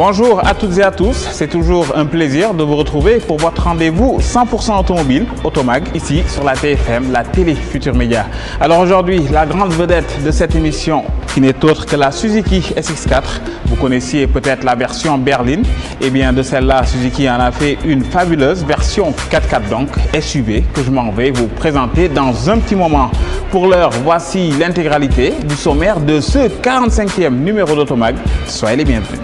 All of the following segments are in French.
Bonjour à toutes et à tous, c'est toujours un plaisir de vous retrouver pour votre rendez-vous 100% automobile, Automag, ici sur la TFM, la télé Futur Média. Alors aujourd'hui, la grande vedette de cette émission, qui n'est autre que la Suzuki SX4, vous connaissiez peut-être la version berline, et bien de celle-là, Suzuki en a fait une fabuleuse version 4x4 donc, SUV, que je m'en vais vous présenter dans un petit moment. Pour l'heure, voici l'intégralité du sommaire de ce 45e numéro d'Automag. Soyez les bienvenus.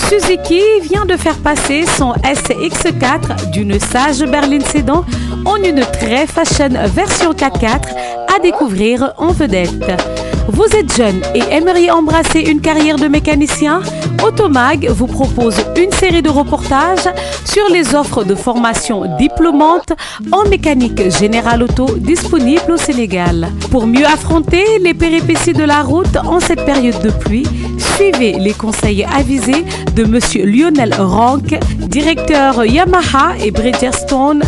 Suzuki vient de faire passer son SX4 d'une sage berline sédan en une très fashion version 4x4 à découvrir en vedette. Vous êtes jeune et aimeriez embrasser une carrière de mécanicien? Automag vous propose une série de reportages sur les offres de formation diplômante en mécanique générale auto disponibles au Sénégal. Pour mieux affronter les péripéties de la route en cette période de pluie, suivez les conseils avisés de Monsieur Lionel Rank, directeur Yamaha et Bridgestone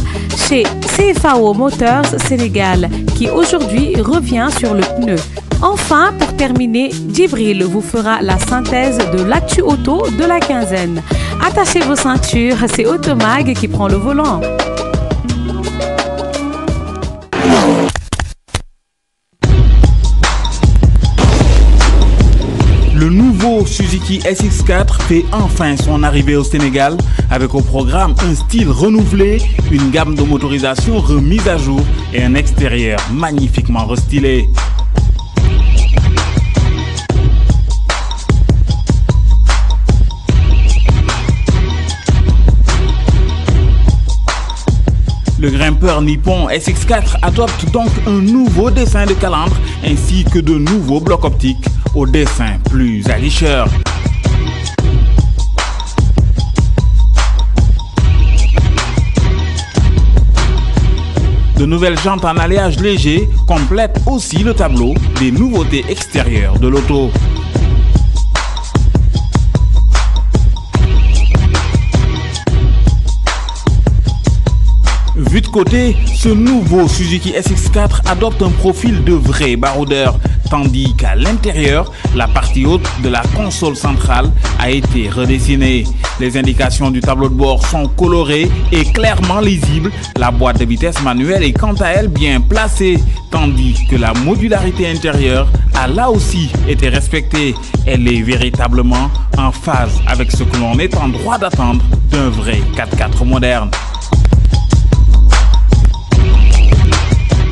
chez CFAO Motors Sénégal, qui aujourd'hui revient sur le pneu. Enfin, pour terminer, Djibril vous fera la synthèse de l'actu auto de la quinzaine. Attachez vos ceintures, c'est Automag qui prend le volant. Le nouveau Suzuki SX4 fait enfin son arrivée au Sénégal avec au programme un style renouvelé, une gamme de motorisation remise à jour et un extérieur magnifiquement restylé. Le grimpeur nippon SX4 adopte donc un nouveau dessin de calandre ainsi que de nouveaux blocs optiques au dessin plus allécheur. De nouvelles jantes en alliage léger complètent aussi le tableau des nouveautés extérieures de l'auto. Vu de côté, ce nouveau Suzuki SX4 adopte un profil de vrai baroudeur, tandis qu'à l'intérieur, la partie haute de la console centrale a été redessinée. Les indications du tableau de bord sont colorées et clairement lisibles. La boîte de vitesse manuelle est quant à elle bien placée, tandis que la modularité intérieure a là aussi été respectée. Elle est véritablement en phase avec ce que l'on est en droit d'attendre d'un vrai 4x4 moderne.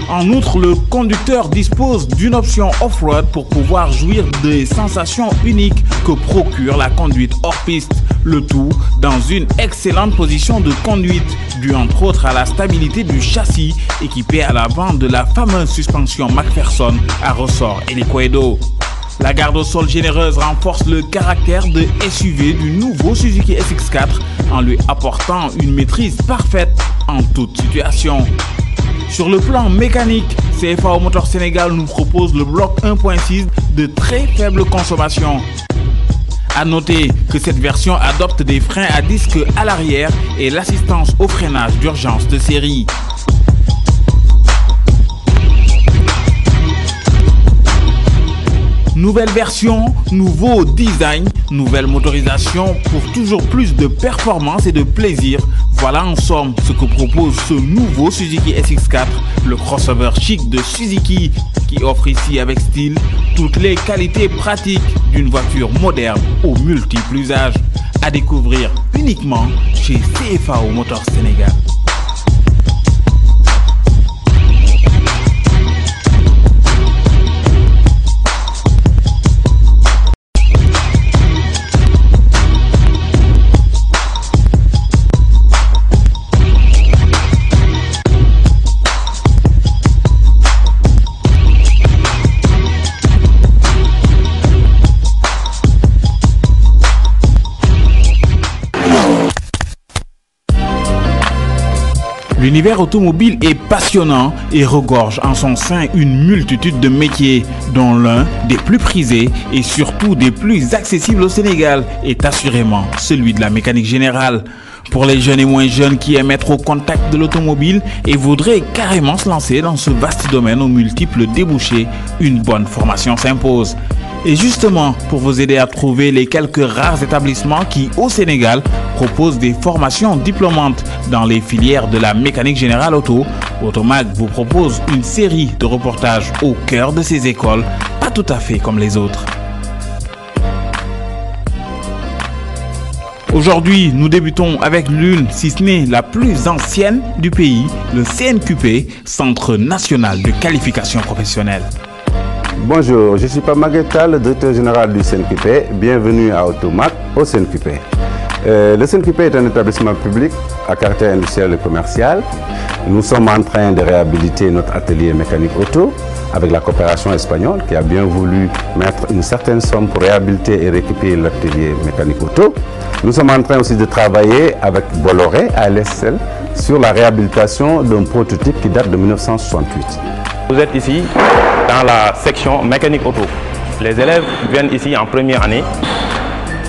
En outre, le conducteur dispose d'une option off-road pour pouvoir jouir des sensations uniques que procure la conduite hors piste. Le tout dans une excellente position de conduite, due entre autres à la stabilité du châssis équipé à l'avant de la fameuse suspension McPherson à ressort hélicoïdaux. La garde au sol généreuse renforce le caractère de SUV du nouveau Suzuki SX4 en lui apportant une maîtrise parfaite en toute situation. Sur le plan mécanique, CFAO Motors Sénégal nous propose le bloc 1.6 de très faible consommation. A noter que cette version adopte des freins à disque à l'arrière et l'assistance au freinage d'urgence de série. Nouvelle version, nouveau design, nouvelle motorisation pour toujours plus de performance et de plaisir. Voilà en somme ce que propose ce nouveau Suzuki SX4, le crossover chic de Suzuki qui offre ici avec style toutes les qualités pratiques d'une voiture moderne aux multiples usages. À découvrir uniquement chez CFAO Motors Sénégal. L'univers automobile est passionnant et regorge en son sein une multitude de métiers, dont l'un des plus prisés et surtout des plus accessibles au Sénégal est assurément celui de la mécanique générale. Pour les jeunes et moins jeunes qui aiment être au contact de l'automobile et voudraient carrément se lancer dans ce vaste domaine aux multiples débouchés, une bonne formation s'impose. Et justement, pour vous aider à trouver les quelques rares établissements qui, au Sénégal, proposent des formations diplômantes dans les filières de la mécanique générale auto, Automag vous propose une série de reportages au cœur de ces écoles, pas tout à fait comme les autres. Aujourd'hui, nous débutons avec l'une, si ce n'est la plus ancienne du pays, le CNQP, Centre National de Qualification Professionnelle. Bonjour, je suis Pamagueta, le directeur général du CNQP. Bienvenue à Automag, au CNQP. Le CNQP est un établissement public à caractère industriel et commercial. Nous sommes en train de réhabiliter notre atelier mécanique auto avec la coopération espagnole qui a bien voulu mettre une certaine somme pour réhabiliter et récupérer l'atelier mécanique auto. Nous sommes en train aussi de travailler avec Bolloré à l'ESL sur la réhabilitation d'un prototype qui date de 1968. Vous êtes ici dans la section mécanique auto. Les élèves viennent ici en première année,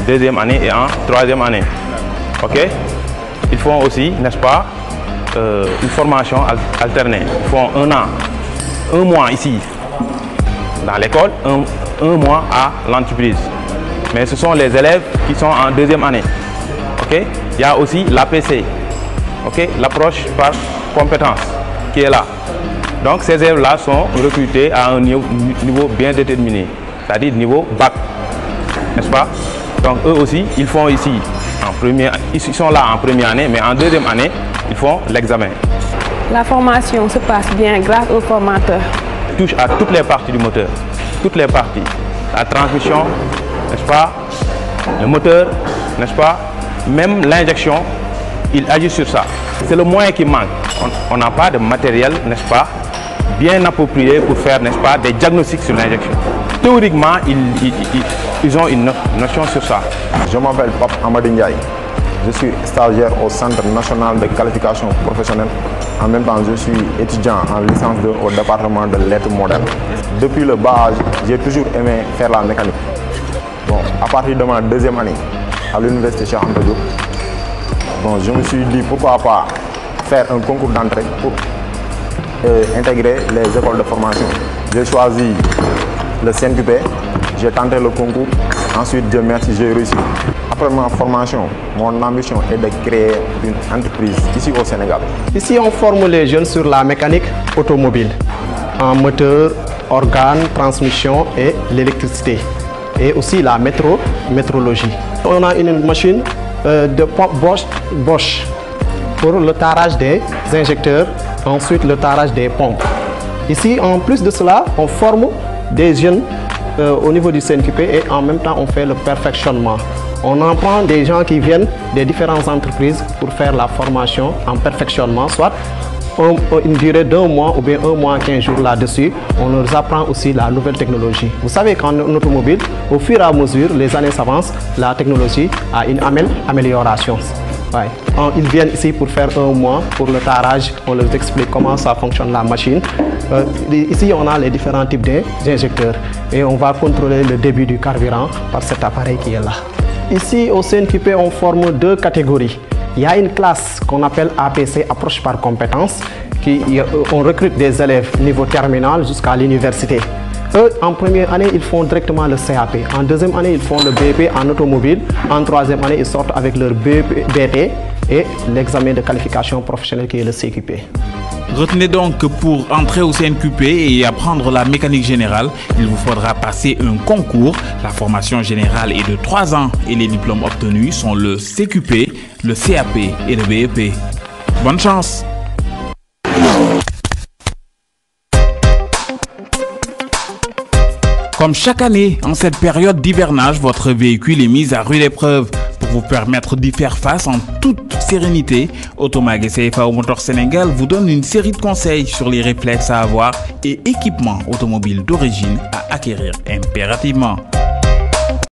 deuxième année et en troisième année. Ok? Ils font aussi, n'est-ce pas, une formation alternée. Ils font un mois ici dans l'école, un mois à l'entreprise. Mais ce sont les élèves qui sont en deuxième année. Ok? Il y a aussi l'APC, ok? L'approche par compétence qui est là. Donc ces élèves-là sont recrutés à un niveau bien déterminé, c'est-à-dire niveau bac, n'est-ce pas? Donc eux aussi, ils font ici, ils sont là en première année, mais en deuxième année, ils font l'examen. La formation se passe bien grâce aux formateurs. Touche à toutes les parties du moteur, toutes les parties. La transmission, n'est-ce pas? Le moteur, n'est-ce pas? Même l'injection, il agit sur ça. C'est le moyen qui manque. On n'a pas de matériel, n'est-ce pas, bien approprié pour faire, n'est-ce pas, des diagnostics sur l'injection. Théoriquement, ils ont une notion sur ça. Je m'appelle Pape Amadou Ndiaye. Je suis stagiaire au Centre National de Qualification Professionnelle. En même temps, je suis étudiant en licence 2 au département de lettres modernes. Depuis le bas âge, j'ai toujours aimé faire la mécanique. Bon, à partir de ma deuxième année à l'université Cheikh Anta Diop, bon, je me suis dit pourquoi pas faire un concours d'entrée pour intégrer les écoles de formation. J'ai choisi le CNQP, j'ai tenté le concours, ensuite Dieu merci, j'ai réussi. Après ma formation, mon ambition est de créer une entreprise ici au Sénégal. Ici, on forme les jeunes sur la mécanique automobile, en moteur, organes, transmission et l'électricité. Et aussi la métrologie. On a une machine de Bosch pour le tarage des injecteurs, ensuite le tarage des pompes. Ici, en plus de cela, on forme des jeunes au niveau du CNQP et en même temps on fait le perfectionnement. On en prend des gens qui viennent des différentes entreprises pour faire la formation en perfectionnement, soit une durée d'1 mois ou bien 1 mois 15 jours là-dessus. On leur apprend aussi la nouvelle technologie. Vous savez qu'en automobile, au fur et à mesure, les années s'avancent, la technologie a une amélioration. Ouais. Ils viennent ici pour faire 1 mois pour le tarage. On leur explique comment ça fonctionne la machine. Ici, on a les différents types d'injecteurs et on va contrôler le débit du carburant par cet appareil qui est là. Ici, au CNQP, on forme 2 catégories. Il y a une classe qu'on appelle APC, approche par compétence, on recrute des élèves niveau terminal jusqu'à l'université. Eux, en première année, ils font directement le CAP. En deuxième année, ils font le BP en automobile. En troisième année, ils sortent avec leur BP et l'examen de qualification professionnelle qui est le CQP. Retenez donc que pour entrer au CNQP et apprendre la mécanique générale, il vous faudra passer un concours. La formation générale est de 3 ans et les diplômes obtenus sont le CQP, le CAP et le BEP. Bonne chance! Comme chaque année, en cette période d'hivernage, votre véhicule est mis à rude épreuve. Pour vous permettre d'y faire face en toute sérénité, Automag et CFAO Motor Sénégal vous donnent une série de conseils sur les réflexes à avoir et équipements automobiles d'origine à acquérir impérativement.